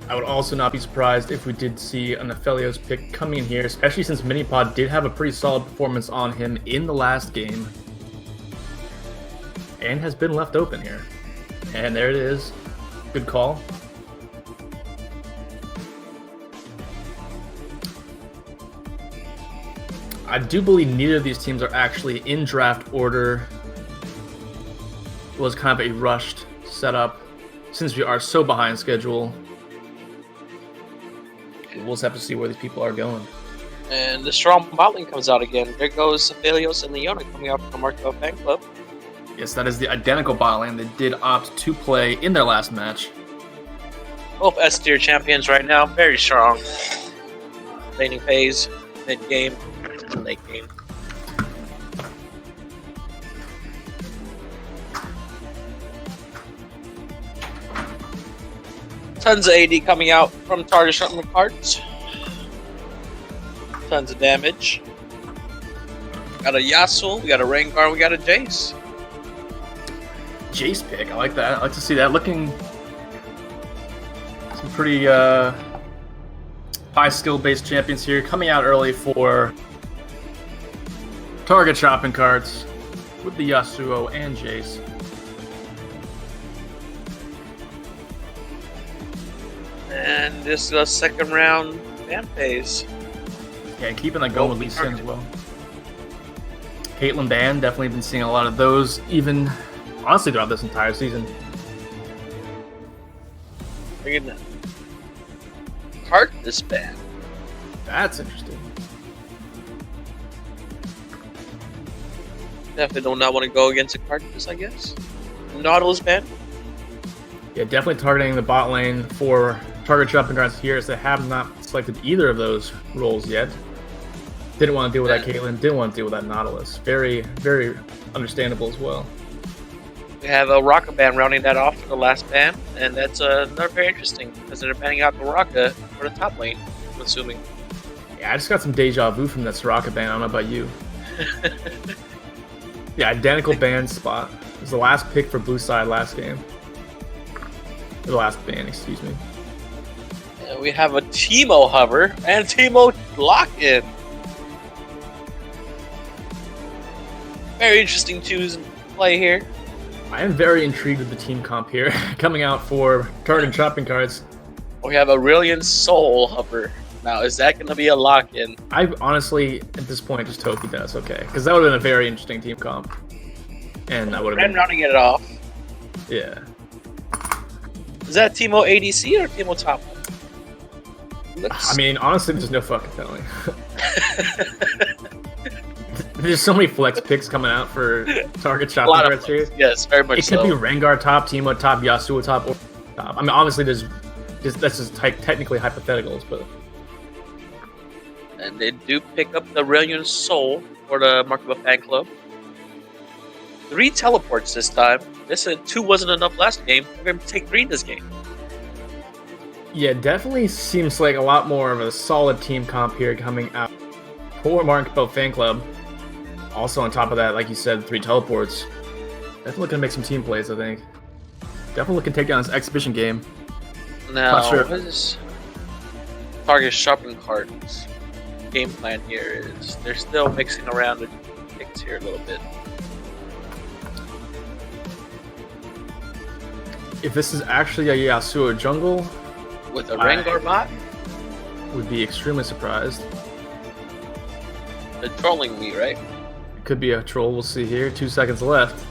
I would also not be surprised if we did see an Aphelios pick coming in here, especially since Minipod did have a pretty solid performance on him in the last game. And has been left open here. And there it is. Good call. I do believe neither of these teams are actually in draft order. It was kind of a rushed setup since we are so behind schedule. We'll just have to see where these people are going. And the strong bottling comes out again. There goes Cabello and Leona coming out from the Marco fan club. Yes, that is the identical bottling that did opt to play in their last match. Both S tier champions right now, very strong. Laning phase, mid game, and late game. Tons of AD coming out from target shutting the cards. Tons of damage. Got a Yasuo, we got a Rengar, we got a Jace. Jace pick, I like that. I like to see that. Looking some pretty high skill based champions here coming out early for target shopping cards with the Yasuo and Jace. And this is a second round fan phase. Yeah, keeping that going with Lee Sin as well. Caitlyn Ban, definitely been seeing a lot of those, even honestly throughout this entire season. Look at that. Cart this ban. That's interesting. Definitely do not want to go against a Cartus, I guess. Nautilus ban. Yeah, definitely targeting the bot lane for target shopping cards here, as they have not selected either of those roles yet. Didn't want to deal with that Caitlyn, didn't want to deal with that Nautilus. Very, very understandable as well. We have a Raka ban rounding that off for the last ban, and that's not very interesting because they're banning out the Raka for the top lane, I'm assuming. Yeah, I just got some deja vu from that Soraka ban. I don't know about you. Yeah, identical ban spot. It was the last pick for blue side last game. The last ban, excuse me. And we have a Teemo hover and Teemo lock-in. Very interesting choose and play here. I am very intrigued with the team comp here, coming out for target shopping cards. We have Aurelian Soul hover. Now, is that going to be a lock-in? I honestly, at this point, just hope he does, okay. Because that would have been a very interesting team comp. And I would have I'm been... rounding it off. Yeah. Is that Teemo ADC or Teemo top? I mean, honestly, there's no fucking telling. There's so many flex picks coming out for target shopping cards here. Yes, very much so. It could be Rengar top, Teemo top, Yasuo top, or top. I mean, obviously, that's just technically hypotheticals, but... And they do pick up the Aurelian Soul for the Markable Fan Club. 3 teleports this time. This 2 wasn't enough last game. We're going to take 3 this game. Yeah, definitely seems like a lot more of a solid team comp here coming out for Markable Fan Club. Also on top of that, like you said, 3 teleports. Definitely looking to make some team plays, I think. Definitely looking to take down this exhibition game. Now, Not sure. what is target shopping cards? Game plan here is they're still mixing around the picks here a little bit. If this is actually a Yasuo jungle, With a Rengar bot? would be extremely surprised. They're trolling me, right? It could be a troll, we'll see here. 2 seconds left.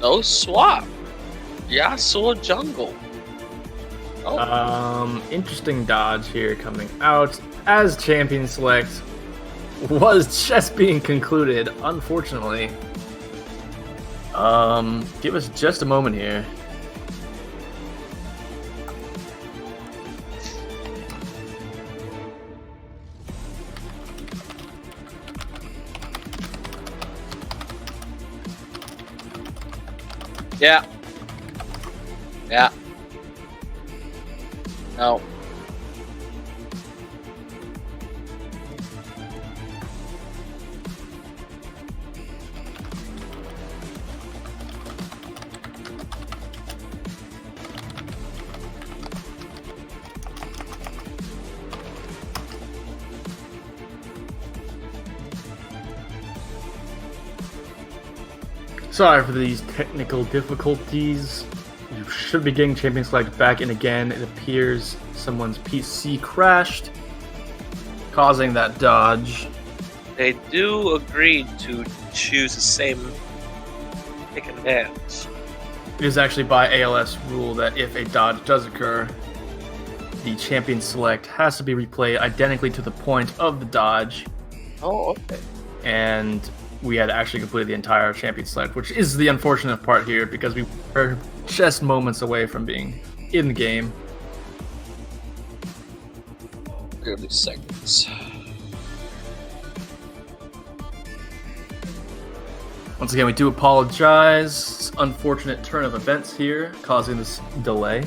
No swap. Yasuo jungle. Oh. Interesting dodge here coming out as champion select was just being concluded, unfortunately. Give us just a moment here. Yeah. Yeah. No. Sorry for these technical difficulties. You should be getting Champion Select back in again. It appears someone's PC crashed, causing that dodge. They do agree to choose the same pick and dance. It is actually by ALS rule that if a dodge does occur, the Champion Select has to be replayed identically to the point of the dodge. Oh, okay. And we had actually completed the entire Champion Select, which is the unfortunate part here because we were just moments away from being in the game. 30 seconds. Once again, we do apologize. Unfortunate turn of events here, causing this delay.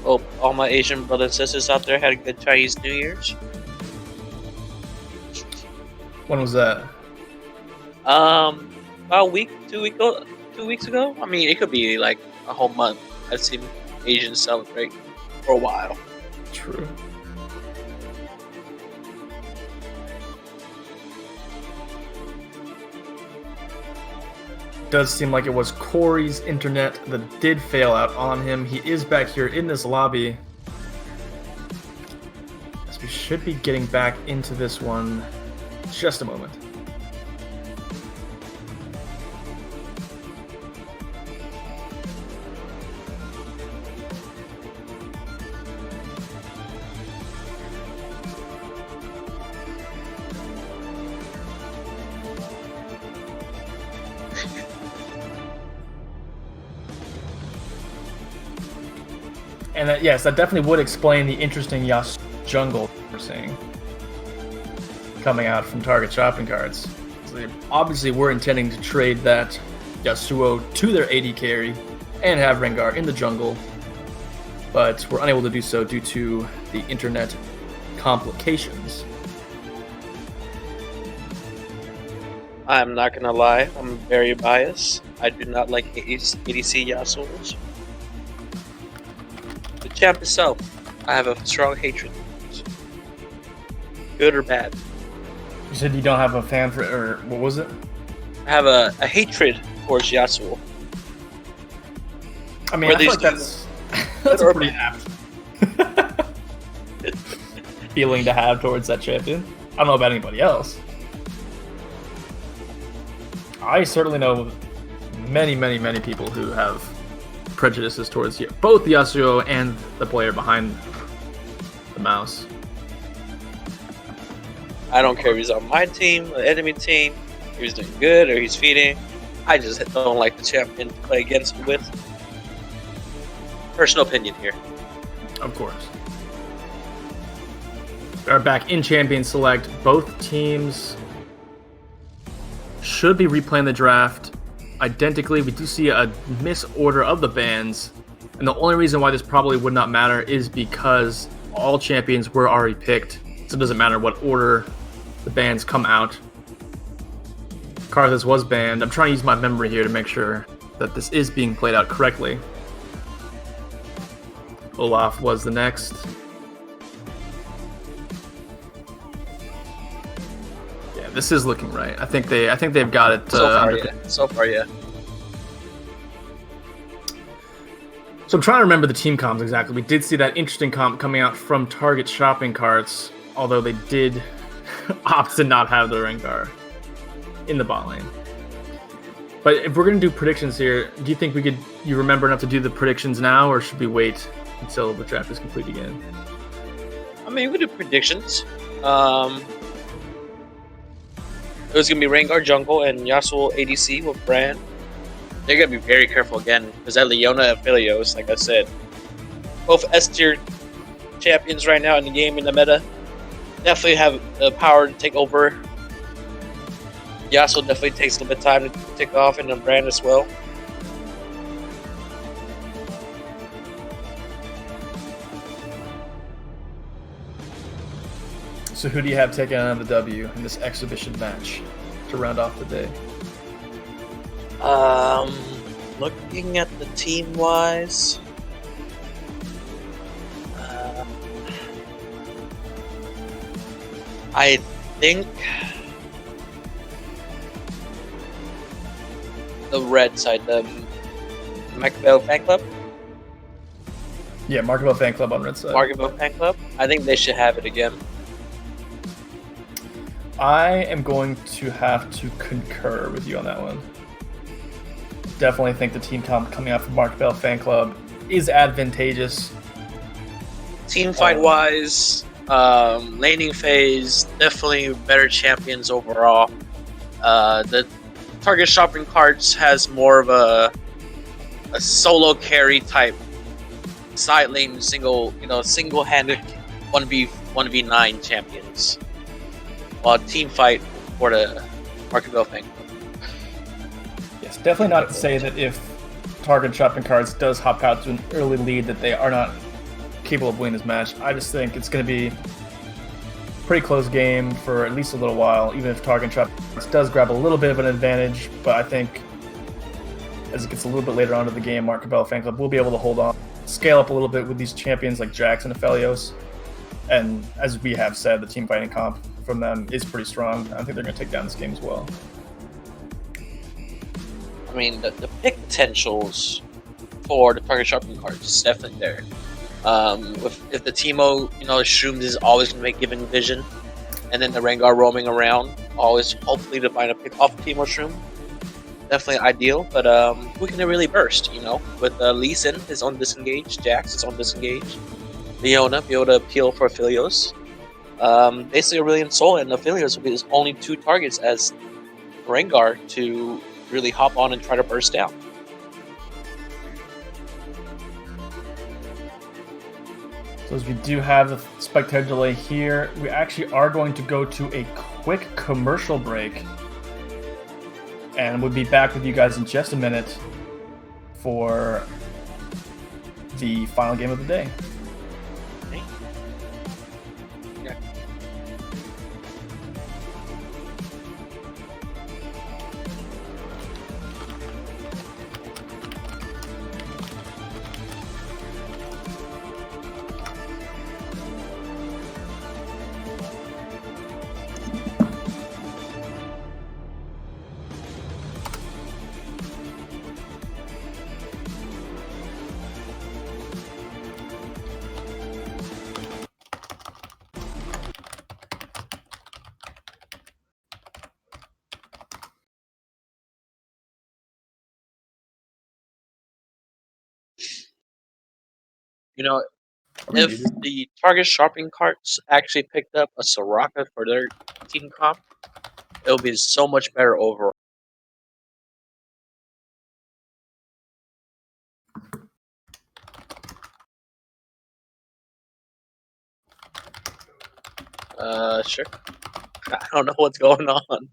Hope all my Asian brothers and sisters out there had a good Chinese New Year's. When was that? About a week, 2 weeks ago. I mean, it could be like a whole month. I've seen Asians celebrate for a while. True. Does seem like it was Corey's internet that did fail out on him. He is back here in this lobby. As we should be getting back into this one just a moment. And that, yes, that definitely would explain the interesting Yasuo jungle we're seeing coming out from Target shopping carts. So they obviously were intending to trade that Yasuo to their AD carry and have Rengar in the jungle, but were unable to do so due to the internet complications. I'm not gonna lie, I'm very biased. I do not like ADC Yasuo's. The champ itself, I have a strong hatred. Good or bad. You said you don't have a fan for, or what was it? I have a hatred towards Yasuo. I mean, I feel like that's a pretty apt feeling to have towards that champion. I don't know about anybody else. I certainly know many, many, many people who have prejudices towards both Yasuo and the player behind the mouse. I don't care if he's on my team, the enemy team, if he's doing good or he's feeding. I just don't like the champion to play against him with. Personal opinion here. Of course. We are back in Champion Select. Both teams should be replaying the draft identically. We do see a misorder of the bans, and the only reason why this probably would not matter is because all champions were already picked, so it doesn't matter what order the bans come out. Karthus was banned. I'm trying to use my memory here to make sure that this is being played out correctly. Olaf was the next. Yeah, this is looking right. I think they've got it. So far, yeah. So I'm trying to remember the team comps exactly. We did see that interesting comp coming out from Target shopping carts, although they did opt to not have the Rengar in the bot lane. But if we're going to do predictions here, do you think you remember enough to do the predictions now, or should we wait until the draft is complete again? I mean, we could do predictions. It was going to be Rengar jungle and Yasuo ADC with Brand. They're going to be very careful again, because that Leona and Philios, like I said, both S-tier champions right now in the game, in the meta, definitely have the power to take over. Yasuo definitely takes a little bit of time to tick off, and then Brand as well. So who do you have taking on the W in this exhibition match to round off the day? Looking at the team-wise, I think the red side, the Cabello fan club. Yeah, Markable Fan Club on red side. Cabello fan club. I think they should have it again. I am going to have to concur with you on that one. Definitely think the team comp coming out from Markable Fan Club is advantageous. Team fight wise, laning phase, definitely better champions overall. The target shopping carts has more of a solo carry type side lane single-handed 1v9 champions. While team fight for the Markable Fan Club. Yes, definitely not to say that if target shopping cards does hop out to an early lead that they are not capable of winning this match. I just think it's going to be a pretty close game for at least a little while, even if target shopping cards does grab a little bit of an advantage. But I think as it gets a little bit later on in the game, Cabello Fan Club will be able to hold on, scale up a little bit with these champions like Jax and Aphelios. And as we have said, the team fighting comp from them is pretty strong. I think they're going to take down this game as well. I mean, the pick potentials for the target shopping cards is definitely there. If the Teemo, Shrooms is always going to make given vision, and then the Rengar roaming around, always hopefully to find a pick off Teemo Shroom. Definitely ideal, but who can really burst, with Lee Sin is on disengage, Jax is on disengage, Leona be able to appeal for Aphelios. Basically Aurelion Sol and Aphelios will be his only two targets as Rengar to really hop on and try to burst down. So as we do have the spectator delay here, we actually are going to go to a quick commercial break. And we'll be back with you guys in just a minute for the final game of the day. If the target shopping carts actually picked up a Soraka for their team comp, it would be so much better overall. Sure. I don't know what's going on.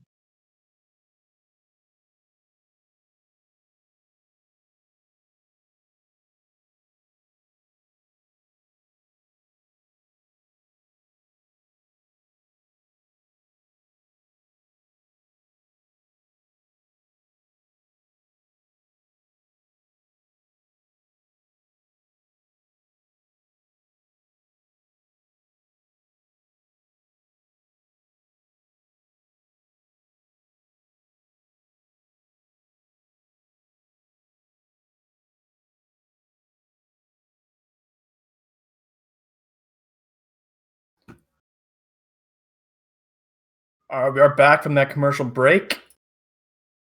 All right, we are back from that commercial break.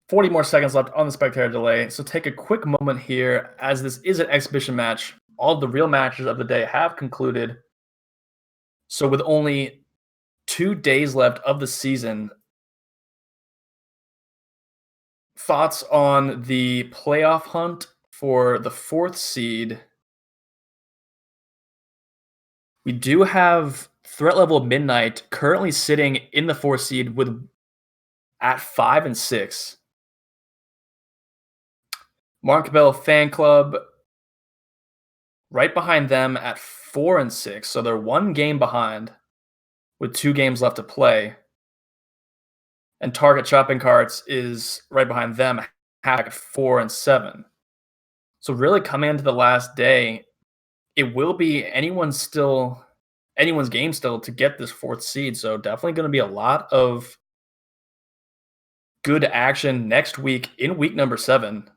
40 more seconds left on the spectator delay. So take a quick moment here, as this is an exhibition match. All of the real matches of the day have concluded. So with only 2 days left of the season, thoughts on the playoff hunt for the 4th seed? We do have Threat Level Midnight currently sitting in the 4th seed at 5 and 6. Cabello Fan Club right behind them at 4 and 6. So they're 1 game behind with 2 games left to play. And Target Shopping Carts is right behind them at 4 and 7. So really coming into the last day, it will be anyone's game still to get this 4th seed. So definitely going to be a lot of good action next week in week number 7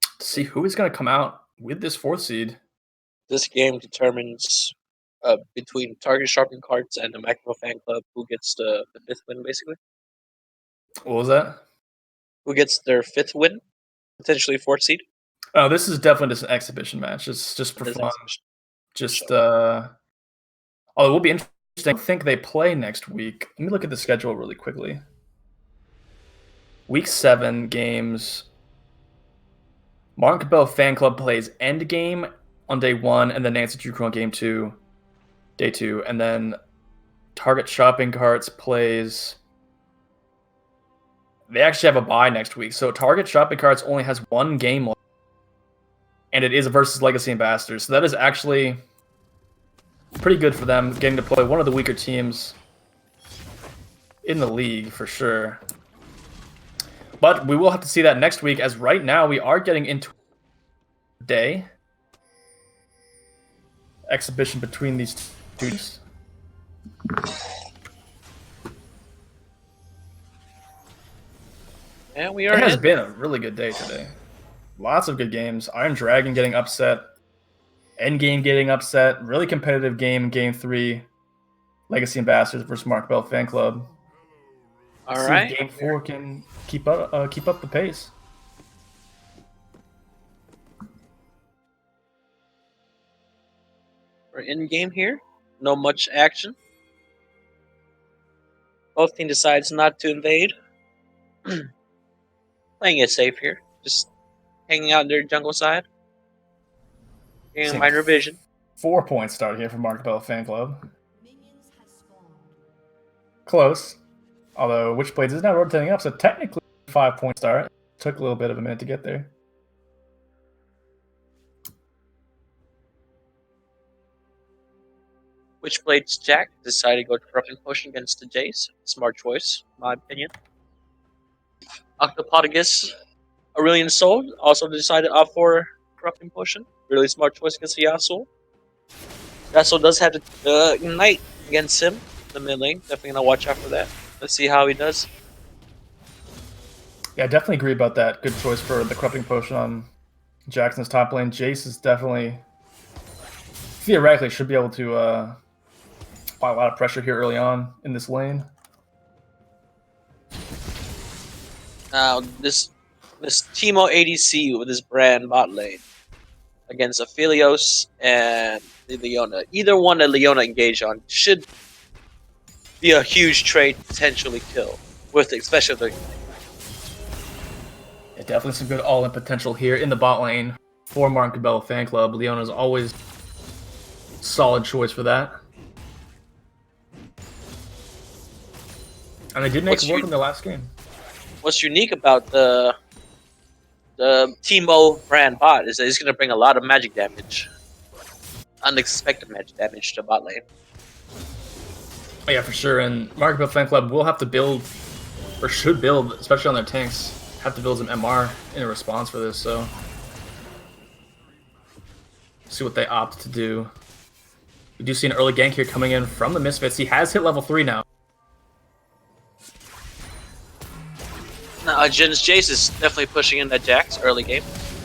to see who is going to come out with this 4th seed. This game determines between Target Sharpening Cards and the Macro Fan Club who gets the 5th win, basically. What was that? Who gets their 5th win, potentially 4th seed. Oh, this is definitely just an exhibition match. It's just for fun. Just oh, it will be interesting. I think they play next week. Let me look at the schedule really quickly. Week 7 games. Martin Cabello Fan Club plays Endgame on day 1, and then Nancy Drew Crew on game 2, day 2, and then Target Shopping Carts plays. They actually have a bye next week, so Target Shopping Carts only has 1 game left, and it is versus Legacy Ambassadors. So that is actually pretty good for them, getting to play one of the weaker teams in the league for sure. But we will have to see that next week, as right now we are getting into a day exhibition between these two teams. And we are. It has been a really good day today. Lots of good games. Iron Dragon getting upset. Endgame getting upset. Really competitive game in Game 3. Legacy Ambassadors versus Mark Bell Fan Club. All see right. if Game 4 can keep up the pace. We're in game here. No much action. Both teams decides not to invade. Playing it safe here. Just hanging out in their jungle side. Getting minor vision. 4-point start here for Mark Bell Fan Club. Close. Although Witchblades is now rotating up, so technically 5-point start. Took a little bit of a minute to get there. Witchblades Jack decided to go Corrupting Potion against the Jace. Smart choice, in my opinion. Octopotagus Aurelian Soul also decided to opt for Corrupting Potion. Really smart choice against the Yasuo. Yasuo does have to Ignite against him in the mid lane. Definitely going to watch out for that. Let's see how he does. Yeah, I definitely agree about that. Good choice for the Corrupting Potion on Jackson's top lane. Jace is definitely, theoretically, should be able to apply a lot of pressure here early on in this lane. Now, this Teemo ADC with his brand bot lane against Aphelios and Leona. Either one that Leona engage on should be a huge trade to potentially kill, with especially the. Yeah, definitely some good all-in potential here in the bot lane for Martin Cabello Fan Club. Leona's always solid choice for that. And they did make it work in the last game. What's unique about the Teemo brand bot is that he's going to bring a lot of magic damage. Unexpected magic damage to bot lane. Oh, yeah, for sure. And Martin Cabello Fan Club will have to build, or should build, especially on their tanks, have to build some MR in response for this, so see what they opt to do. We do see an early gank here coming in from the Misfits. He has hit level 3 now. Now, Jin's Jace is definitely pushing in that Jax early game.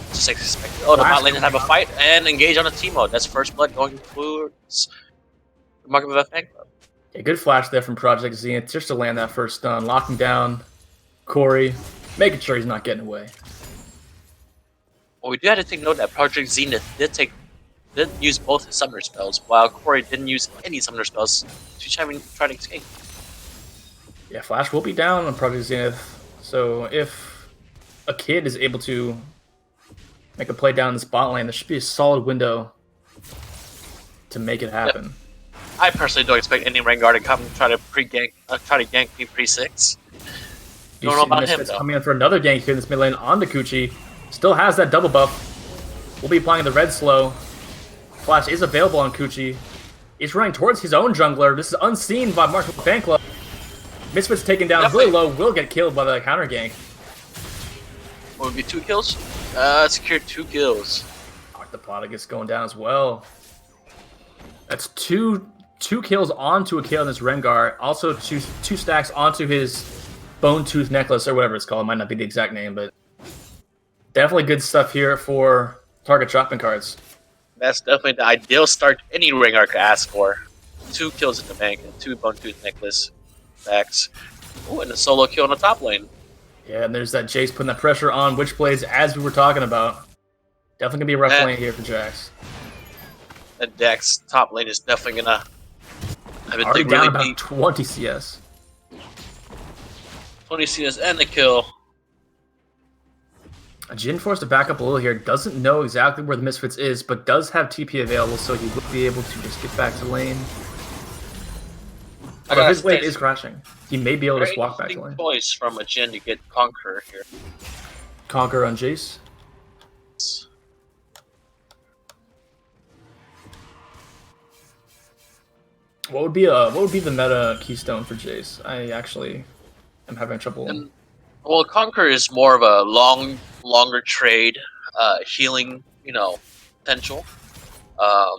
Just like expected. Oh, the bot lane have a fight and engage on a Teemo. That's first blood going towards the Market of Fan Club. Yeah, good flash there from Project Zenith just to land that first stun. Locking down Corey, making sure he's not getting away. Well, we do have to take note that Project Zenith did use both his summoner spells, while Corey didn't use any summoner spells to try to escape. Yeah, flash will be down on Project Zenith. So if a kid is able to make a play down in this bot lane, there should be a solid window to make it happen. Yep. I personally don't expect any Rengar to come and try to gank me pre-6. Don't know about him, though. Coming in for another gank here in this mid lane on the Kuchi. Still has that double buff. Will be applying the red slow. Flash is available on Kuchi. He's running towards his own jungler. This is unseen by Mark Fan Club. Misfits taken down really low, will get killed by the counter gank. What would be 2 kills? Secured 2 kills. Octopotagus going down as well. That's two kills onto a kill on this Rengar. Also two stacks onto his Bone Tooth Necklace or whatever it's called. It might not be the exact name, but definitely good stuff here for target shopping cards. That's definitely the ideal start any Rengar could ask for. 2 kills in the bank and 2 Bone Tooth Necklace backs. Oh, and a solo kill in the top lane. Yeah, and there's that Jace putting that pressure on Witchblades as we were talking about. Definitely gonna be a rough lane here for Jax. That Jax top lane is definitely gonna have a already dig down really about deep. 20 CS. 20 CS and the kill. Jin forced to back up a little here. Doesn't know exactly where the Misfits is, but does have TP available, so he will be able to just get back to lane. Although his wave is crashing. He may be able to just walk back to lane. Choice from a Jin to get Conqueror here. Conqueror on Jace. What would be the meta keystone for Jace? I actually am having trouble. Well, Conqueror is more of a longer trade, healing, potential. I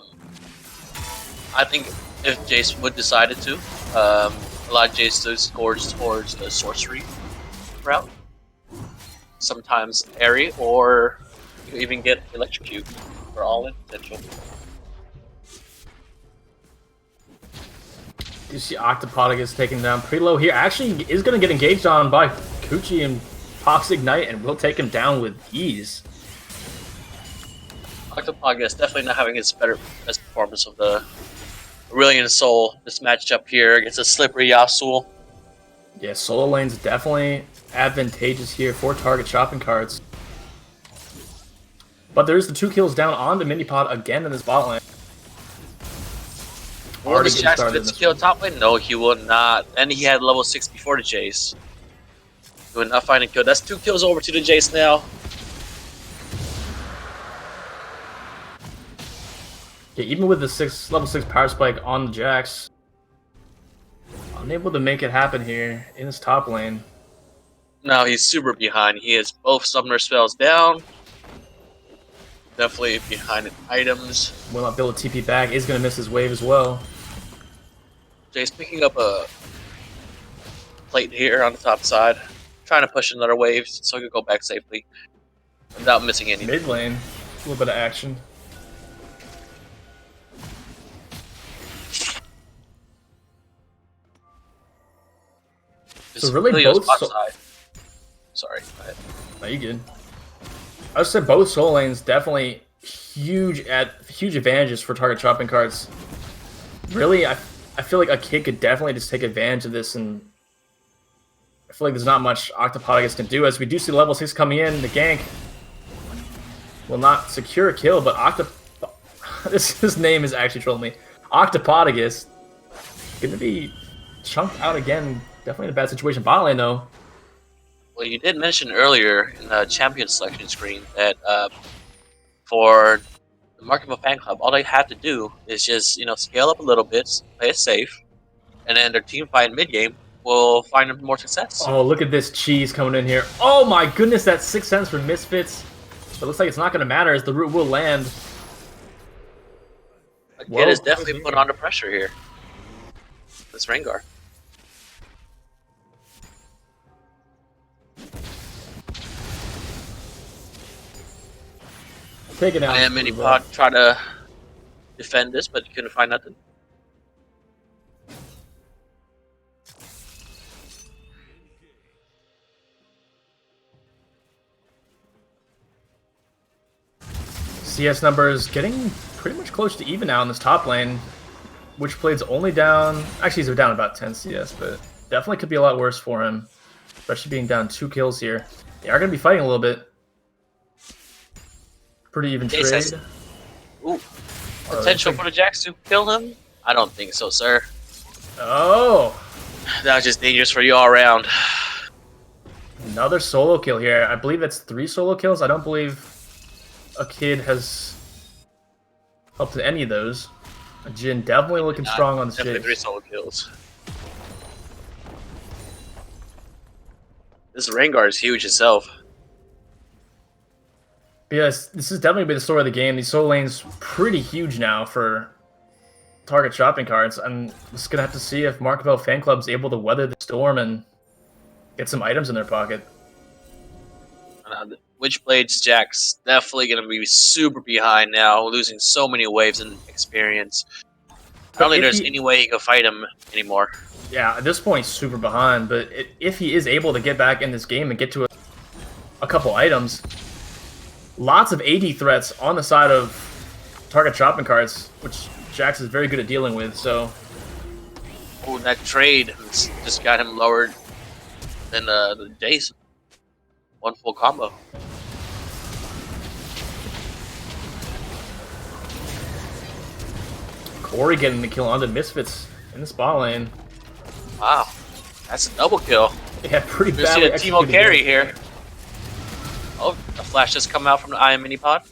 think if Jace would decide to, a lot of Jace does scores towards a sorcery route. Sometimes Airy, or you even get Electrocute for all-in potential. You see Octopotagus taken down pretty low here. Actually, is going to get engaged on by Kuchi and Pox Ignite, and will take him down with ease. Octopotagus definitely not having his best performance of the Aurelion Soul. This matchup here against a slippery Yasuo. Yeah, solo lane's definitely advantageous here for target shopping cards. But there's the 2 kills down on the Minipod again in this bot lane. Will this Jax get to kill top lane? No, he will not. And he had level 6 before the Jace. He would not find a kill. That's 2 kills over to the Jace now. Yeah, even with the level 6 power spike on the Jax, unable to make it happen here in his top lane. Now he's super behind. He has both summoner spells down. Definitely behind in items. Will not build a TP back. Is going to miss his wave as well. Jace picking up a plate here on the top side. Trying to push another wave so he can go back safely without missing anything. Mid lane, a little bit of action. So really both Sorry, go ahead. No, you good. I would say both soul lanes definitely huge advantages for target shopping cards. Really, I feel like a kid could definitely just take advantage of this, and I feel like there's not much Octopotagus can do, as we do see level 6 coming in. The gank will not secure a kill, but his name is actually trolling me. Octopotagus gonna be chunked out again. Definitely in a bad situation. Bot lane though. Well, you did mention earlier in the champion selection screen that for the Marketable Fan Club, all they have to do is just scale up a little bit, play it safe, and then their team fight mid game will find them more success. Oh, look at this cheese coming in here. Oh my goodness, that's 6 cents for Misfits. But it looks like it's not going to matter as the root will land. The kid is definitely put under pressure here. This Rengar. Take it out. And Minipod try to defend this, but couldn't find nothing. CS numbers getting pretty much close to even now in this top lane. Witchblade's only down. Actually, he's down about 10 CS, but definitely could be a lot worse for him, especially being down 2 kills here. They are going to be fighting a little bit. Pretty even trade. Ooh. Potential for the Jax to kill him? I don't think so, sir. Oh! That was just dangerous for you all around. Another solo kill here. I believe that's 3 solo kills. I don't believe a kid has helped in any of those. Jin definitely looking strong on the stage. Definitely 3 solo kills. This Rengar is huge itself. Yes, this is definitely been the story of the game. These solo lanes pretty huge now for target shopping cards. I'm just gonna have to see if Marketable Fan Club's able to weather the storm and get some items in their pocket. Witchblade's Jack's definitely going to be super behind now, losing so many waves and experience. I don't think there's any way he can fight him anymore. Yeah, at this point, he's super behind. But if he is able to get back in this game and get to a couple items, lots of AD threats on the side of target shopping carts, which Jax is very good at dealing with. So, oh, that trade just got him lowered than the Jace. One full combo. Corey getting the kill onto Misfits in the spot lane. Wow, that's a double kill. Yeah, pretty bad. You see a Teemo carry here. Oh, a flash just come out from the IM mini pod.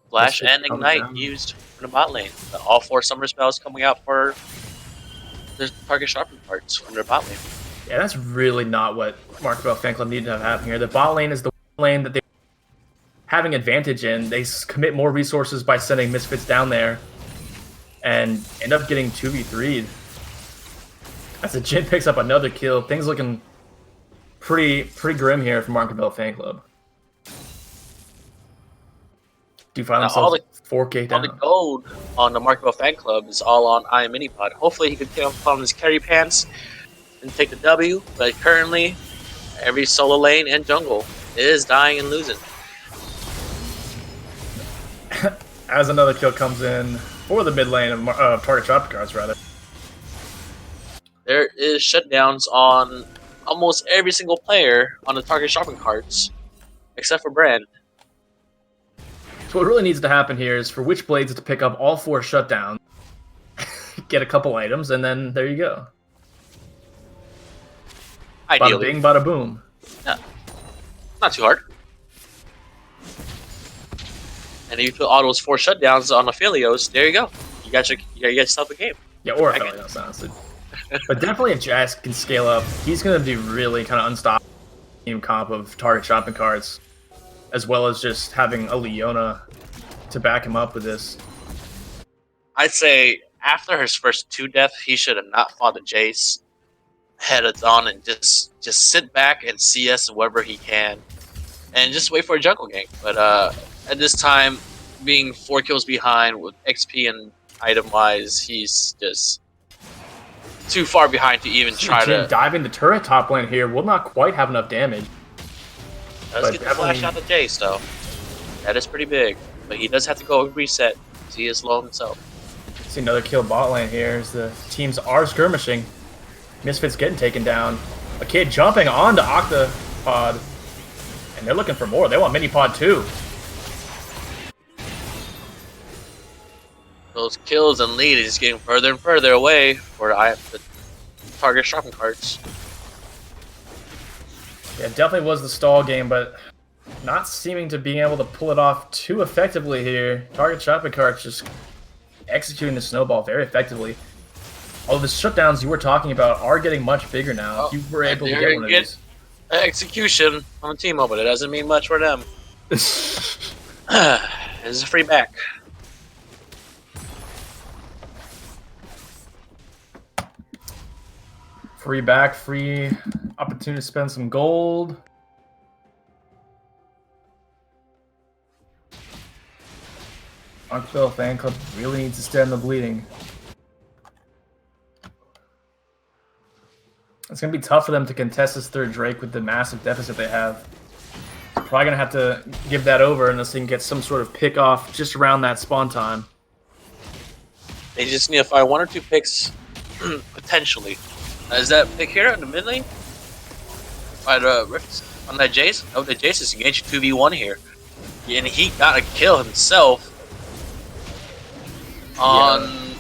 Flash and Ignite used for the bot lane. All 4 summer spells coming out for the target sharpening parts from their bot lane. Yeah, that's really not what Mark Bell Fan Club needed to have happen here. The bot lane is the lane that they're having advantage in. They commit more resources by sending Misfits down there and end up getting 2v3'd. As the Jin picks up another kill, things looking pretty grim here for Mark Bell Fan Club. Do you find themselves 4K down? All the gold on the Mark Bell Fan Club is all on IM mini pod. Hopefully he could get on his carry pants and take the W, but currently every solo lane and jungle is dying and losing. As another kill comes in for the mid lane of target shopping carts, rather. There is shutdowns on almost every single player on the target shopping carts, except for Brand. So what really needs to happen here is for Witchblades to pick up all 4 shutdowns, get a couple items, and then there you go. Ideally. Bada bing, bada boom. Yeah. Not too hard. And if you put all those 4 shutdowns on Aphelios, there you go. You got yourself a game. Yeah, or Aphelios, honestly. But definitely if Jax can scale up, he's going to be really kind of unstoppable team comp of target shopping carts, as well as just having a Leona to back him up with this. I'd say after his first 2 deaths, he should have not fought the Jace headed on and just sit back and CS wherever he can and just wait for a jungle gank. But at this time, being 4 kills behind with XP and item wise, he's just too far behind to even try to dive into turret top lane here. Will not quite have enough damage. Let's get the flash out the Jace though. That is pretty big, but he does have to go reset. He is low himself. See another kill bot lane here as the teams are skirmishing. Misfits getting taken down. A kid jumping onto Octopod. And they're looking for more. They want mini pod too. Those kills and lead is getting further and further away for the target shopping carts. Yeah, it definitely was the stall game, but not seeming to be able to pull it off too effectively here. Target shopping carts just executing the snowball very effectively. All the shutdowns you were talking about are getting much bigger now. If you were able to get one of these. Execution on the Teemo, but it doesn't mean much for them. This is a free back. Free back, free opportunity to spend some gold. Arcville Fan Club really needs to stem the bleeding. It's going to be tough for them to contest this 3rd Drake with the massive deficit they have. Probably going to have to give that over unless they can get some sort of pick off just around that spawn time. They just need to find 1 or 2 picks, potentially. Is that pick here in the mid lane? By the Rifts on that Jace? Oh, the Jace is engaged 2v1 here. And he got a kill himself on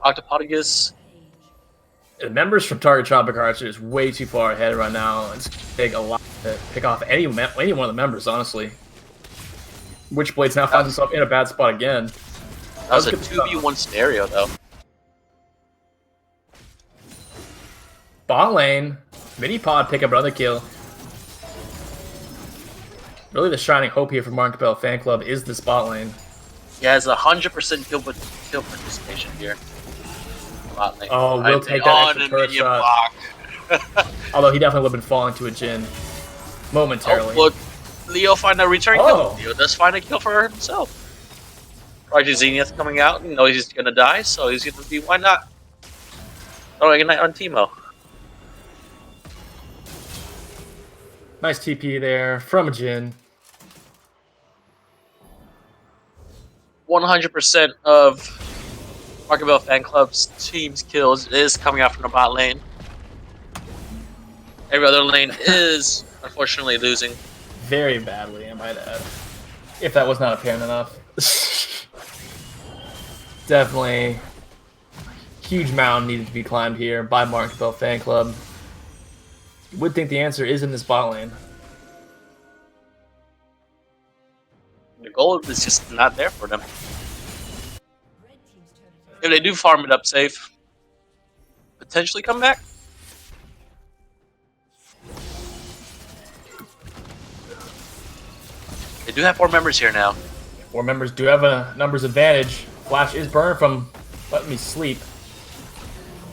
Octopodagus. The members from Target Shopping Carts are just way too far ahead right now. It's going to take a lot to pick off any one of the members, honestly. Witchblades now finds himself in a bad spot again. That was a 2v1 scenario, though. Bot lane, mini pod pick up another kill. Really the shining hope here for Mark Bell Fan Club is this bot lane. He has 100% kill participation here. bot lane. Oh, we'll take that extra turret shot. Although he definitely would have been falling to a Jhin momentarily. Oh, will Leo find a return kill? Leo does find a kill for himself. Project Zenith coming out, you know he's gonna die, so he's gonna be, why not? Oh, Ignite on Teemo. Nice TP there from Jhin. 100% of Cabello fan club's team's kills is coming out from the bot lane. Every other lane is unfortunately losing. Very badly, I might add. If that was not apparent enough. Definitely huge mountain needed to be climbed here by Cabello fan club. Would think the answer is in this bot lane. The gold is just not there for them. If they do farm it up safe, potentially come back. They do have 4 members here now. 4 members do have a numbers advantage. Flash is burned from letting me sleep.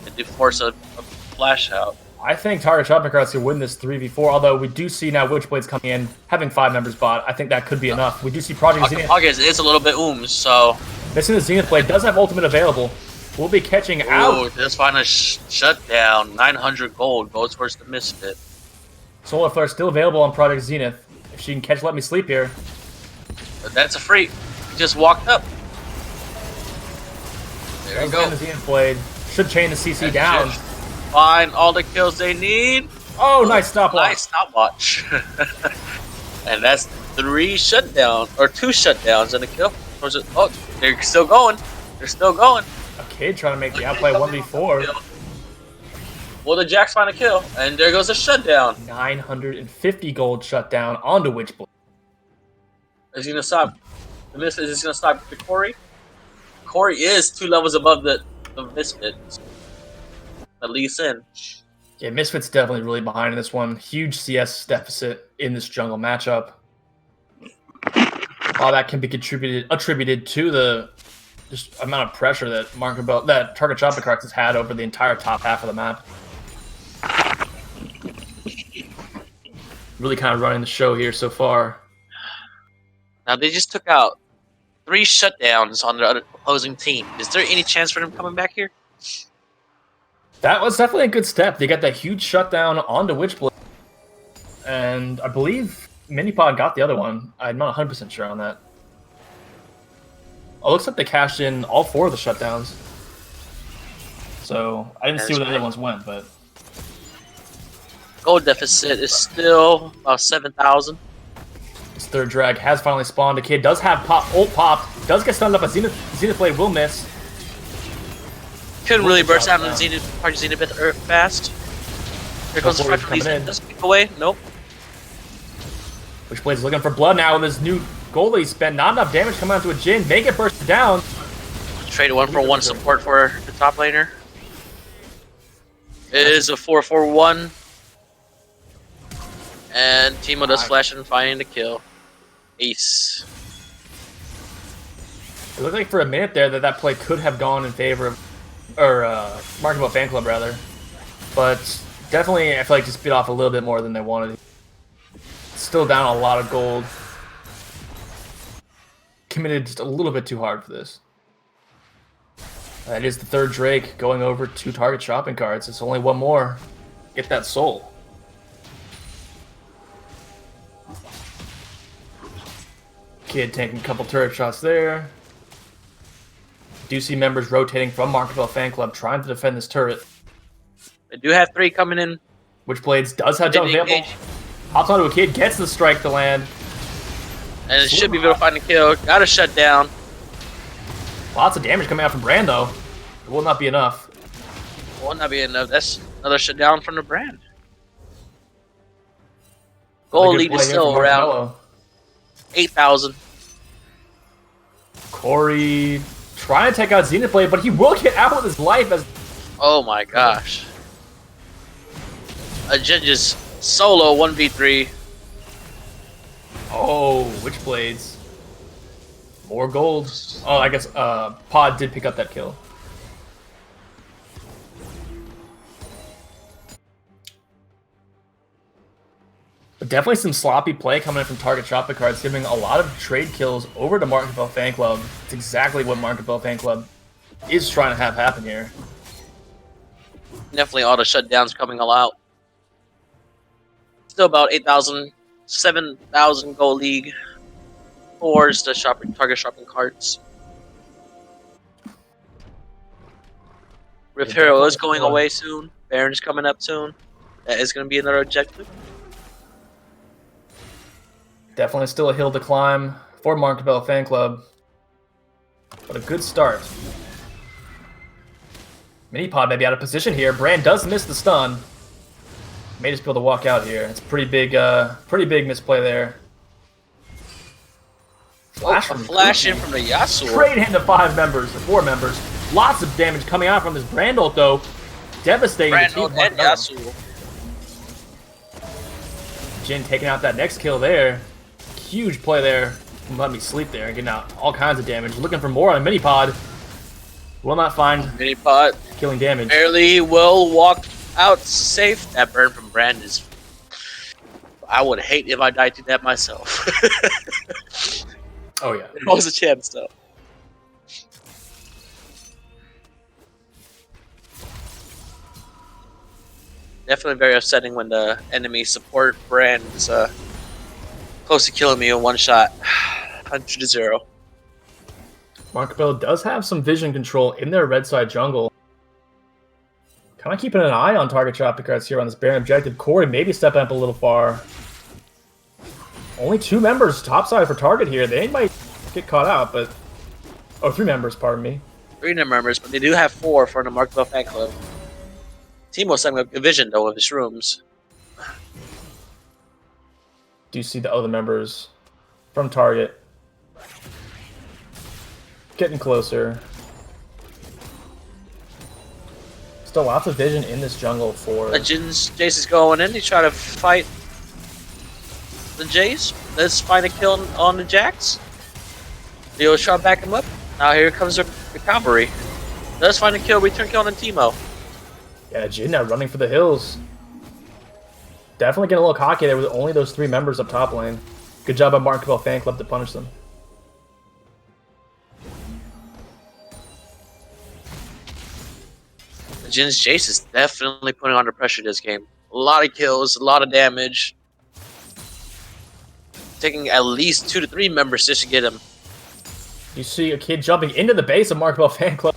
They do force a flash out. I think Target Shopping Carts can win this 3v4, although we do see now Witchblade's coming in, having 5 members bot. I think that could be enough. We do see Project Zenith. August is a little bit so... Missing the Zenith Blade, does have ultimate available. We'll be catching out. Just find a shutdown. 900 gold goes towards the Misfit. Solar Flare still available on Project Zenith. If she can catch Let Me Sleep here. But that's a free. He just walked up. There you go. The Zenith Blade. Should chain the CC down. Find all the kills they need. Oh, nice stopwatch. Nice stopwatch. And that's 3 shutdowns, or 2 shutdowns and a kill. Oh, they're still going. They're still going. A kid trying to make the outplay 1v4. Well, the Jacks find a kill, and there goes a shutdown. 950 gold shutdown onto Witchblade. Is he gonna stop? The Misfit is gonna stop the Corey. Corey is 2 levels above the Misfit. At least in. Yeah, Misfit's definitely really behind in this one. Huge CS deficit in this jungle matchup. All that can be attributed to the just amount of pressure that Target Shopping Carts has had over the entire top half of the map. Really kind of running the show here so far. Now they just took out 3 shutdowns on the other opposing team. Is there any chance for them coming back here? That was definitely a good step. They got that huge shutdown onto Witchblade. And I believe Minipod got the other one. I'm not 100% sure on that. Oh, looks like they cashed in all 4 of the shutdowns. So I didn't see where the other ones went, but... Gold deficit is still about 7,000. This third drag has finally spawned. A kid does have ult popped. Does get stunned up. A Zenith Blade will miss. Couldn't really burst out on the Zenith, Project Zenith a bit fast. Here comes the Project Zenith. Does pick away? Nope. Witchblade's looking for blood now with his new gold that he spent. Not enough damage coming onto a Jhin. Make it burst down. Trade 1-for-1 support for the top laner. It is a 4-4-1. And Teemo does flash and find the kill. Ace. It looked like for a minute there that play could have gone in favor of, or Cabello fan club rather, but definitely I feel like just bit off a little bit more than they wanted. Still down a lot of gold. Committed just a little bit too hard for this. That is the third Drake going over to Target Shopping Carts. It's only one more. Get that soul. Kid taking a couple turret shots there. Do see members rotating from Cabello fan club trying to defend this turret. They do have 3 coming in. Witchblades does have jump available. Hops onto a kid, gets the strike to land. And it should be able to find a kill. Got a shutdown. Lots of damage coming out from Brand though. It will not be enough. Will not be enough. That's another shutdown from the Brand. Gold lead is still around 8,000. Corey trying to take out Zenith Blade, but he will get out with his life as... Oh my gosh. A Jhin just solo 1v3. Oh, Witchblades. More gold. Oh, I guess Pod did pick up that kill. But definitely some sloppy play coming in from Target Shopper cards, giving a lot of trade kills over to Mark Cabello Fan Club. It's exactly what Mark Cabello Fan Club is trying to have happen here. Definitely all the shutdowns coming all out. Still about 8,000, 7,000 gold league towards the Target shopping carts. Rift Hero is going away soon. Baron's coming up soon. That is going to be another objective. Definitely still a hill to climb for Mark Cabello Fan Club. But a good start. Minipod may be out of position here. Brand does miss the stun. May just be able to walk out here. It's pretty big misplay there. Flash in from the Yasuo. Trade into 4 members. Lots of damage coming out from this Brand ult though. Devastating. Brand ult and Yasuo. Jin taking out that next kill there. Huge play there. Let me sleep there and getting out all kinds of damage. Looking for more on a Minipod. Will not find Minipod. Killing damage. Barely will walk out safe. That burn from Brand is... I would hate if I died to that myself. Oh yeah. It was a chance though. Definitely very upsetting when the enemy support Brand is close to killing me in one shot. 100-0. Mark Cabello does have some vision control in their red side jungle. Kind of keeping an eye on target shot cards here on this Baron objective. Corey maybe stepping up a little far. Only 2 members topside for target here. They might get caught out, but... Oh, 3 members, pardon me. 3 members, but they do have 4 for the Mark Cabello Fan Club. Teemo setting up a vision, though, of his rooms. Do you see the other members from target? Getting closer. Still lots of vision in this jungle for... Jace is going in. He's trying to fight the Jace. Let's find a kill on the Jax. Leo's trying to back him up. Now here comes the cavalry. Let's find a kill. Return kill on Teemo. Yeah, Jin now running for the hills. Definitely getting a little cocky there with only those 3 members up top lane. Good job by Mark Cabello Fan Club to punish them. Jin's Jace is definitely putting under pressure this game. A lot of kills, a lot of damage. Taking at least 2 to 3 members just to get him. You see a kid jumping into the base of Mark Cabello Fan Club.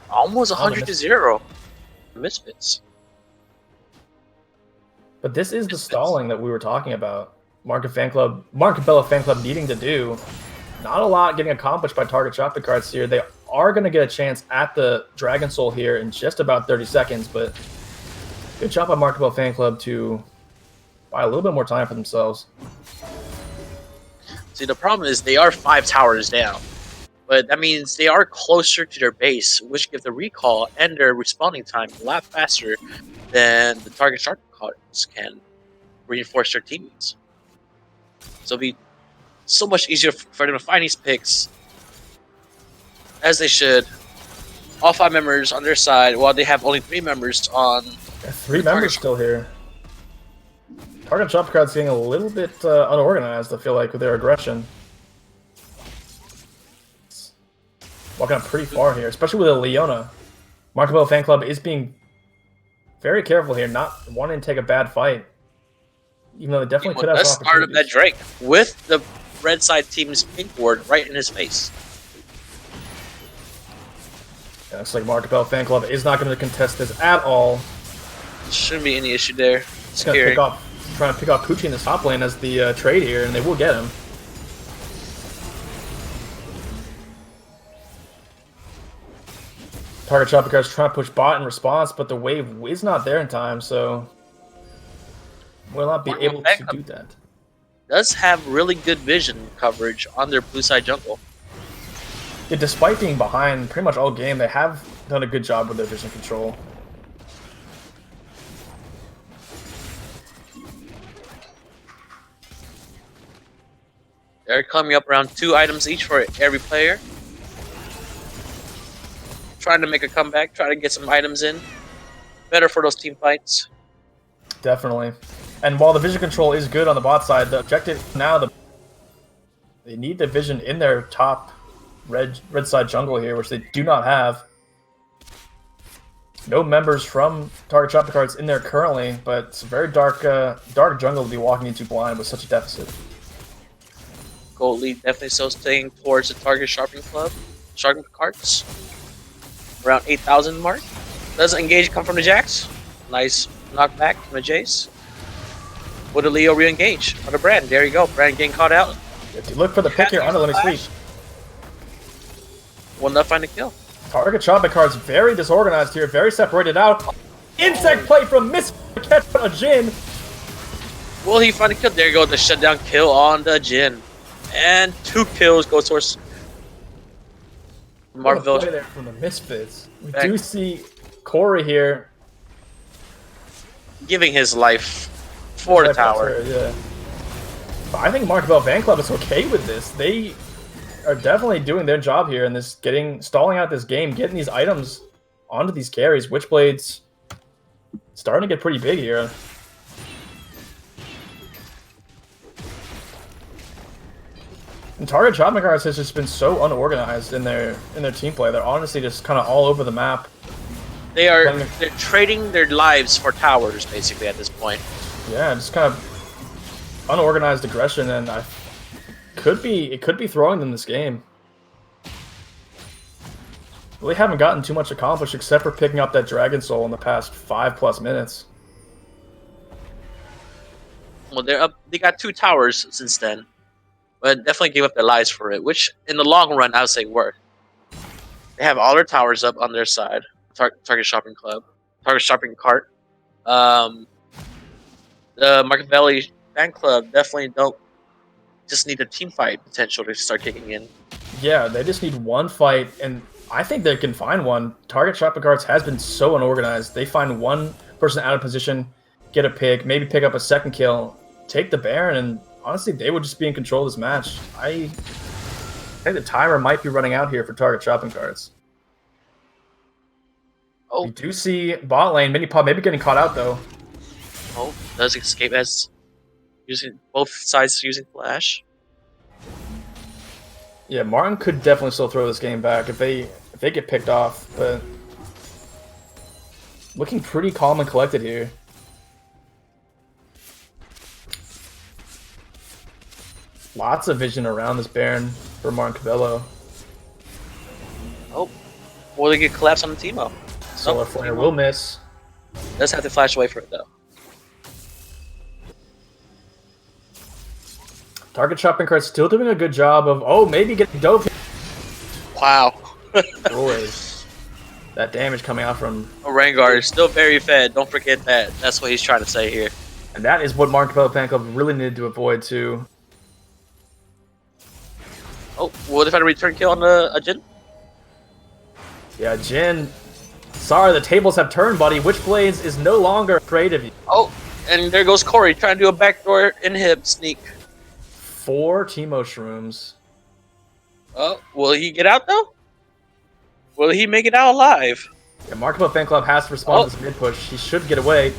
Almost 100-0. Misfits. But this is the stalling that we were talking about. Mark Cabello Fan Club needing to do. Not a lot getting accomplished by target shopping cards here. They are going to get a chance at the Dragon Soul here in just about 30 seconds, but good job by Mark Cabello Fan Club to buy a little bit more time for themselves. See, the problem is they are 5 towers down. But that means they are closer to their base, which gives the recall and their respawning time a lot faster than the target shark cards can reinforce their teammates. So it'll be so much easier for them to find these picks, as they should. All 5 members on their side, while they have only 3 members on... Yeah, 3 members still here. Target shop cards getting a little bit unorganized, I feel like, with their aggression. Walking up pretty far here, especially with a Leona. Mark Cabello Fan Club is being very careful here, not wanting to take a bad fight. Even though they definitely could have some start of that Drake with the red side team's pink ward right in his face. Yeah, looks like Mark Cabello Fan Club is not going to contest this at all. Shouldn't be any issue there. Just going to trying to pick off Poochie in this top lane as the trade here, and they will get him. Target shopper cards trying to push bot in response, but the wave is not there in time, so will not be able to do that. Does have really good vision coverage on their blue side jungle. Yeah, despite being behind pretty much all game, they have done a good job with their vision control. They're coming up around 2 items each for every player. Trying to make a comeback, trying to get some items in. Better for those team fights. Definitely. And while the vision control is good on the bot side, the objective now, they need the vision in their top red side jungle here, which they do not have. No members from Target Shopping Carts in there currently, but it's a very dark jungle to be walking into blind with such a deficit. Gold lead definitely still staying towards the Target Shopping Carts. Around 8,000 mark. Does engage come from the Jax? Nice knockback from the Jace. Would a Leo re-engage on the Brand? There you go. Brand getting caught out. If you look for the pick here, under, let me sweep. Will not find a kill. Target Shopping Carts very disorganized here, very separated out. Insect play from Miss catch a Jin. Will he find a kill? There you go, the shutdown kill on the Jin. And 2 kills go towards Marvel. There from the Misfits. We do see Corey here giving his life for the tower. Yeah. But I think Cabello Fan Club is okay with this. They are definitely doing their job here in this, stalling out this game, getting these items onto these carries. Witchblade's starting to get pretty big here. And Target Shopping Carts has just been so unorganized in their team play. They're honestly just kind of all over the map. They're trading their lives for towers basically at this point. Yeah, just kind of unorganized aggression, and it could be throwing them this game. Really haven't gotten too much accomplished except for picking up that Dragon Soul in the past 5+ minutes. Well, they're up. They got 2 towers since then, but definitely gave up their lives for it, which in the long run I would say worked. They have all their towers up on their side. Target Shopping Cart. The Cabello Fan Club definitely just need a team fight potential to start kicking in. Yeah, they just need one fight, and I think they can find one. Target Shopping Carts has been so unorganized. They find one person out of position, get a pick, maybe pick up a second kill, take the Baron, and honestly, they would just be in control of this match. I think the timer might be running out here for Target Shopping Carts. Oh. We do see bot lane, Minipod maybe getting caught out though. Oh, does escape as using both sides using flash. Yeah, Martin could definitely still throw this game back if they get picked off, but looking pretty calm and collected here. Lots of vision around this Baron for Martin Cabello. Oh, will they get collapsed on the Teemo? Solar Flare will miss. Does have to flash away from it though. Target Shopping Cart still doing a good job of maybe getting dove. Wow. Boy, that damage coming out from Rengar is still very fed. Don't forget that. That's what he's trying to say here. And that is what Martin Cabello Fan Club really needed to avoid too. Oh, what if I had a return kill on a Jin? Yeah, Jin. Sorry, the tables have turned, buddy. Witchblades is no longer afraid of you. Oh, and there goes Corey trying to do a backdoor inhib sneak. 4 Teemo Shrooms. Oh, will he get out though? Will he make it out alive? Yeah, Mark Fan Club has to respond to this mid push. He should get away.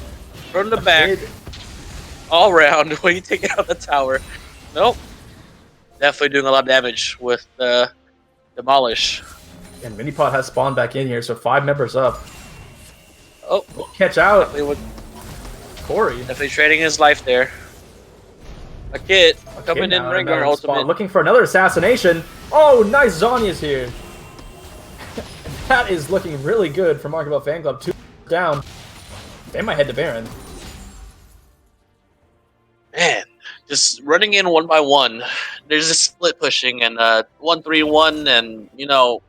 From the back. All round. Will he take out the tower? Nope. Definitely doing a lot of damage with the Demolish. And Minipod has spawned back in here, so 5 members up. Oh, catch out. Corey. Definitely trading his life there. A kid coming in Rengar ultimate. Looking for another assassination. Oh, nice Zonya's here. That is looking really good for Mark Cabello Fan Club. 2 down. They might head to Baron. Man, just running in one by one. There's a split pushing and 1-3-1 and, you know,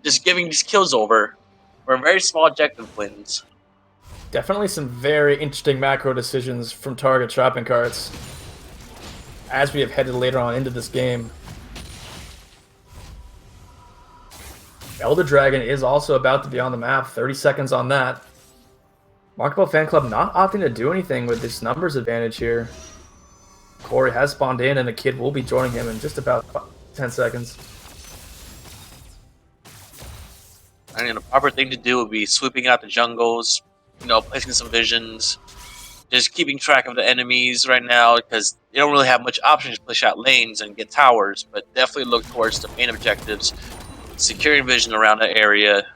just giving these kills over for very small objective wins. Definitely some very interesting macro decisions from Target Shopping Carts as we have headed later on into this game. Elder Dragon is also about to be on the map. 30 seconds on that. Mark Cabello Fan Club not opting to do anything with this numbers advantage here. Corey has spawned in and the kid will be joining him in just about 10 seconds. I mean, the proper thing to do would be sweeping out the jungles, you know, placing some visions, just keeping track of the enemies right now because they don't really have much options to push out lanes and get towers, but definitely look towards the main objectives, securing vision around the area.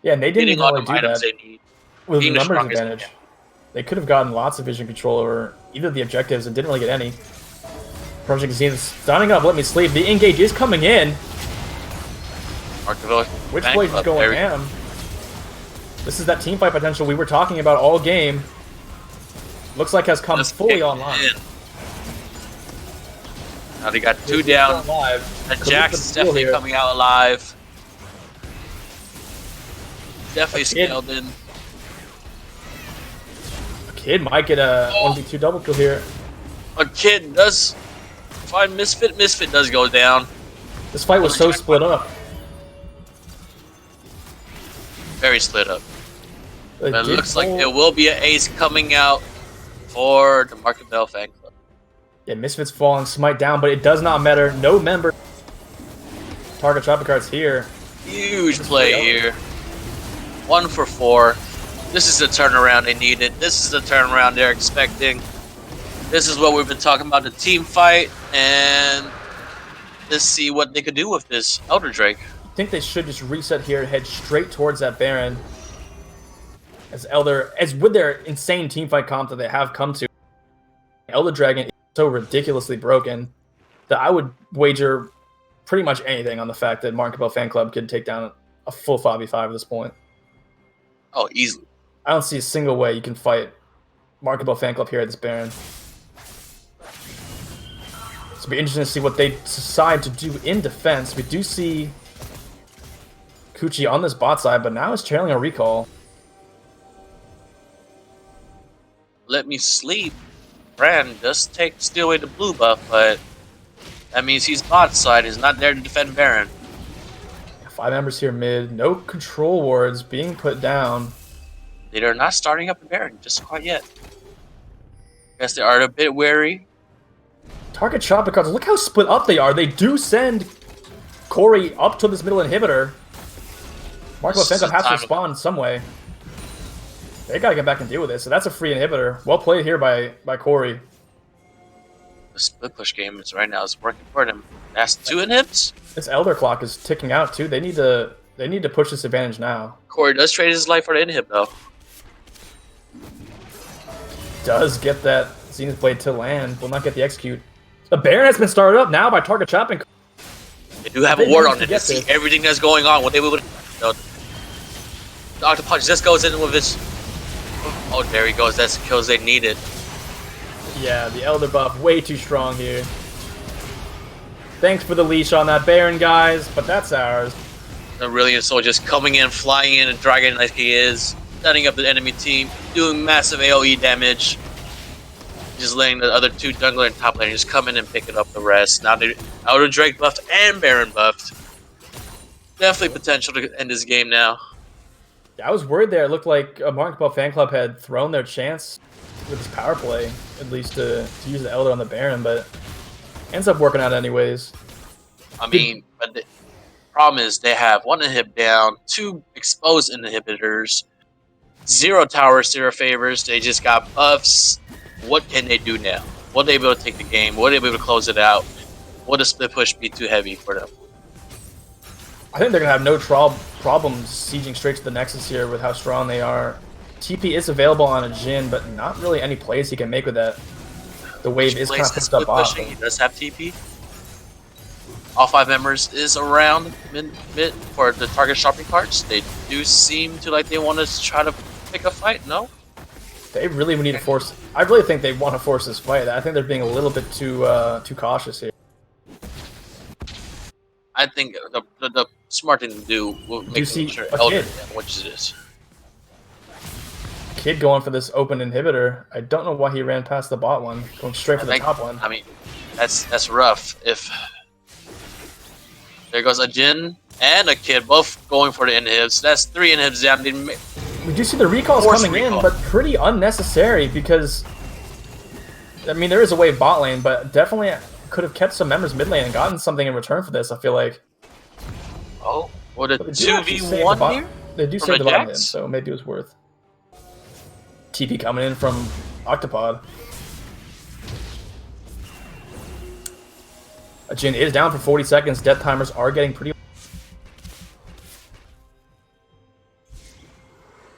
Yeah, and they didn't even really do that They need, with the being the numbers strongest. advantage. They could have gotten lots of vision control over either of the objectives and didn't really get any. Project Zenith stunning up, let me sleep. The engage is coming in. Which place is going ham? This is that team fight potential we were talking about all game. Looks like has come fully online. Now they got 2 down. And Jack's definitely coming out alive. Definitely scaled in. A kid might get a 1v2 double kill here. A kid does find Misfit. Misfit does go down. This fight was so split up. Very split up. But it looks like there will be an ace coming out for the Market Bell fan club. Yeah, Misfit's falling, smite down, but it does not matter. No member. Target traffic cards here. Huge play here. 1 for 4. This is the turnaround they needed. This is the turnaround they're expecting. This is what we've been talking about, the team fight, and let's see what they could do with this Elder Drake. I think they should just reset here and head straight towards that Baron. As with their insane teamfight comp that they have come to, Elder Dragon is so ridiculously broken that I would wager pretty much anything on the fact that Mark Cabello fan club could take down a full 5v5 at this point. Oh, easily. I don't see a single way you can fight Mark Cabello fan club here at this Baron. So it'll be interesting to see what they decide to do in defense. We do see Kuchi on this bot side, but now is trailing a recall. Let me sleep. Brand does steal away the blue buff, but that means he's bot side. He's not there to defend Baron. 5 members here mid. No control wards being put down. They are not starting up the Baron just quite yet. Guess they are a bit wary. Target shot cards. Look how split up they are. They do send Corey up to this middle inhibitor. Marco Fenka has to respond in some way. They gotta get back and deal with this. So that's a free inhibitor. Well played here by Corey. The split push game is right now is working for them. That's 2 inhibs. This Elder Clock is ticking out too. They need to push this advantage now. Corey does trade his life for the inhib though. Does get that Zenith Blade to land. Will not get the execute. The Baron has been started up now by Target Chopping. They do have a ward on it. They see everything that's going on. What they would. Dr. Punch just goes in with his. Oh, there he goes. That's the kills they needed. Yeah, the Elder buff way too strong here. Thanks for the leash on that Baron, guys, but that's ours. The Aurelian Soul just coming in, flying in, and dragging like he is, setting up the enemy team, doing massive AoE damage. Just letting the other 2 jungler and top lane just come in and pick it up the rest. Now the Elder Drake buffed and Baron buffed. Definitely potential to end this game now. I was worried there. It looked like a Mark Ball fan club had thrown their chance with this power play, at least to use the Elder on the Baron, but ends up working out anyways. I mean, but the problem is they have 1 inhib down, 2 exposed inhibitors, 0 towers, 0 favors. They just got buffs. What can they do now? Will they be able to take the game? Will they be able to close it out? Will the split push be too heavy for them? I think they're going to have no problems sieging straight to the Nexus here with how strong they are. TP is available on a Jhin, but not really any plays he can make with that. The wave is kind of pissed up off. He does have TP. All 5 members is around mid for the target shopping carts. They do seem to like they want to try to pick a fight, no? They really need to force... I really think they want to force this fight. I think they're being a little bit too cautious here. I think the smart thing to do will make sure Elder which it is. Kid going for this open inhibitor. I don't know why he ran past the bot one, going straight for the top one. I mean, that's rough. If there goes a Jhin and a Kid, both going for the inhibs. That's 3 inhibs down. We do see the recalls coming in, but pretty unnecessary because, I mean, there is a wave bot lane, but definitely could have kept some members mid lane and gotten something in return for this, I feel like. Oh, what a 2v1 here? They do save the bottom lane, so maybe it was worth. TP coming in from Octopod. Jin is down for 40 seconds. Death timers are getting pretty...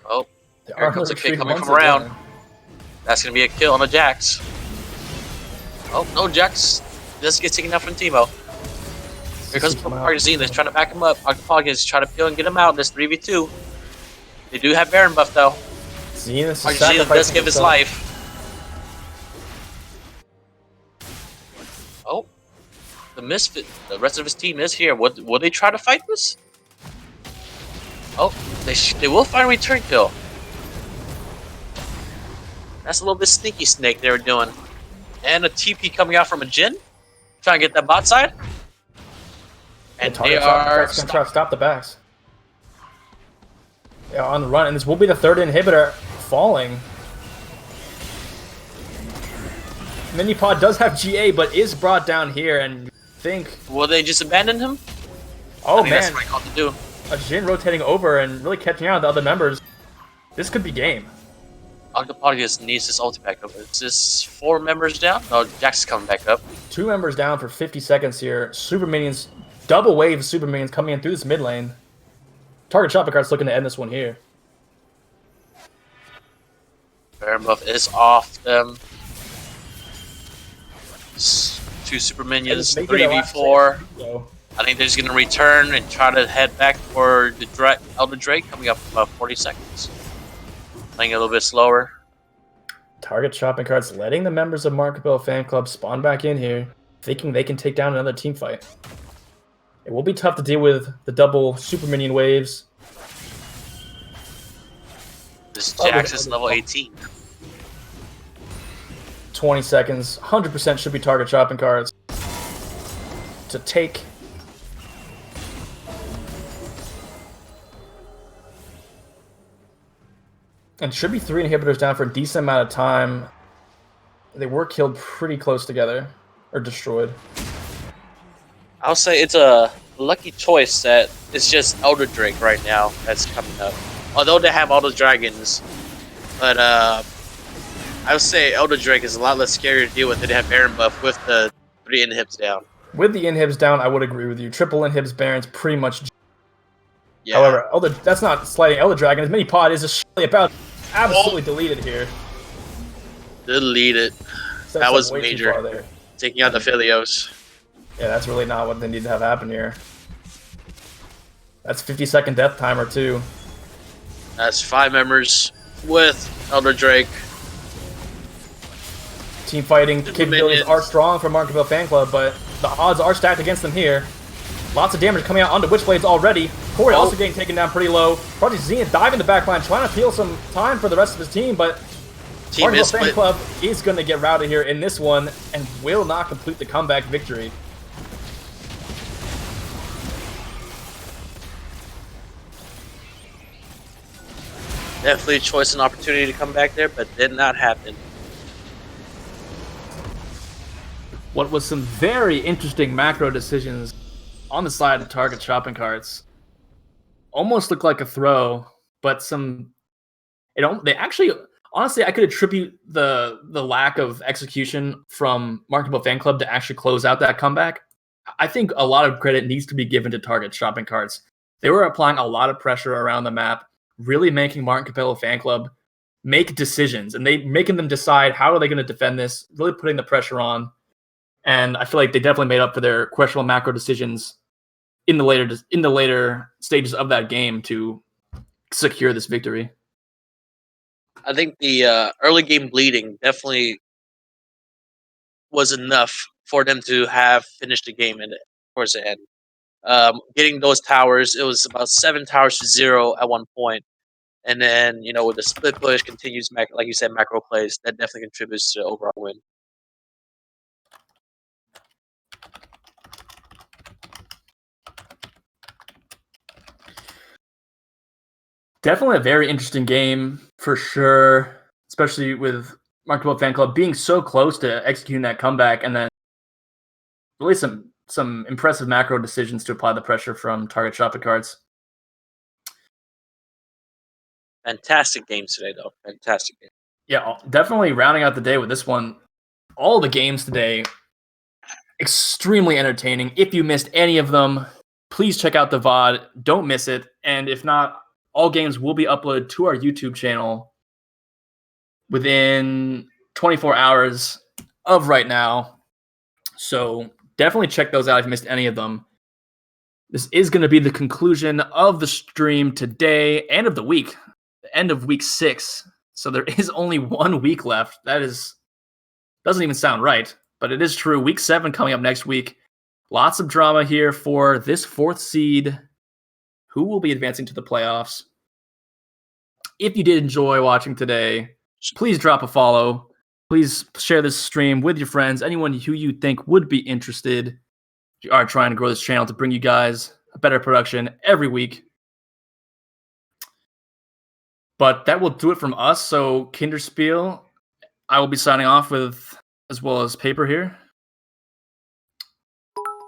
Oh, here comes a kick coming from around. That's going to be a kill on the Jax. Oh, no, Jax just gets taken out from Teemo. Here comes Argazine. They're trying to back him up. Octopod is trying to peel and get him out in this 3v2. They do have Baron buff, though. Argazine does give his life. Oh, the Misfit, the rest of his team is here. Will they try to fight this? Oh, they will find a return kill. That's a little bit sneaky snake they were doing. And a TP coming out from a Jin. Trying to get that bot side. And they are going to try to stop the backs. Yeah, on the run. And this will be the third inhibitor falling. Minipod does have GA, but is brought down here. And think... Will they just abandon him? Oh, man. That's what I called to do. A Jin rotating over and really catching out the other members. This could be game. Octopod needs his ulti back up. Is this 4 members down? No, Jax is coming back up. 2 members down for 50 seconds here. Super minions, double wave of super minions coming in through this mid lane. Target shopping cart's looking to end this one here. Baron buff is off them. 2 super minions, 3v4. I think they're just going to return and try to head back for the Elder Drake coming up in about 40 seconds. Playing a little bit slower. Target shopping carts letting the members of Cabello fan club spawn back in here, thinking they can take down another team fight. It will be tough to deal with the double super minion waves. This Jax is level 18. 20 seconds. 100% should be target shopping cards to take. And should be 3 inhibitors down for a decent amount of time. They were killed pretty close together. Or destroyed. I'll say it's a lucky choice that it's just Elder Drake right now that's coming up. Although they have all the dragons. But I would say Elder Drake is a lot less scary to deal with than they have Baron buff with the 3 inhibs down. With the inhibs down, I would agree with you. Triple inhibs Baron's pretty much... Yeah. However, that's not slighting Elder Dragon. His Minipod is just about absolutely deleted here. Deleted. That was major. Taking out the Philios. Yeah, that's really not what they need to have happen here. That's 50-second death timer, too. That's 5 members with Elder Drake. Team fighting capabilities are strong for Cabello fan club, but the odds are stacked against them here. Lots of damage coming out onto Witchblades already. Corey also getting taken down pretty low. Project Zenith diving the backline, trying to steal some time for the rest of his team, but Cabello fan club is going to get routed here in this one and will not complete the comeback victory. Definitely a choice and opportunity to come back there, but did not happen. What was some very interesting macro decisions on the side of target shopping carts. Almost looked like a throw, but they actually, honestly, I could attribute the lack of execution from Cabello fan club to actually close out that comeback. I think a lot of credit needs to be given to target shopping carts. They were applying a lot of pressure around the map, really making Cabello fan club make decisions, and they making them decide how are they going to defend this, really putting the pressure on. And I feel like they definitely made up for their questionable macro decisions in the later stages of that game to secure this victory. I think the early game bleeding definitely was enough for them to have finished the game towards the end. Getting those towers, it was about 7 towers to 0 at one point. And then, with the split push, continues, like you said, macro plays, that definitely contributes to the overall win. Definitely a very interesting game for sure, especially with Cabello fan club being so close to executing that comeback, and then really some impressive macro decisions to apply the pressure from target shopping carts. Fantastic games today, though. Fantastic game. Yeah, definitely rounding out the day with this one. All the games today, extremely entertaining. If you missed any of them, please check out the VOD. Don't miss it. And if not, all games will be uploaded to our YouTube channel within 24 hours of right now. So definitely check those out if you missed any of them. This is going to be the conclusion of the stream today and of the week, the end of week 6. So there is only 1 week left. That doesn't even sound right, but it is true. Week 7 coming up next week. Lots of drama here for this 4th seed who will be advancing to the playoffs. If you did enjoy watching today, please drop a follow. Please share this stream with your friends, anyone who you think would be interested. We are trying to grow this channel to bring you guys a better production every week. But that will do it from us. So Kinderspiel, I will be signing off with, as well as Paper here.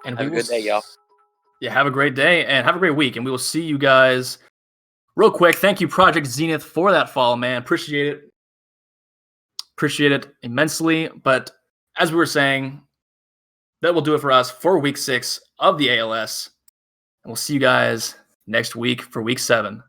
And have a good day, y'all. Yeah, have a great day and have a great week. And we will see you guys real quick. Thank you, Project Zenith, for that follow, man. Appreciate it. Appreciate it immensely. But as we were saying, that will do it for us for week 6 of the ALS. And we'll see you guys next week for week 7.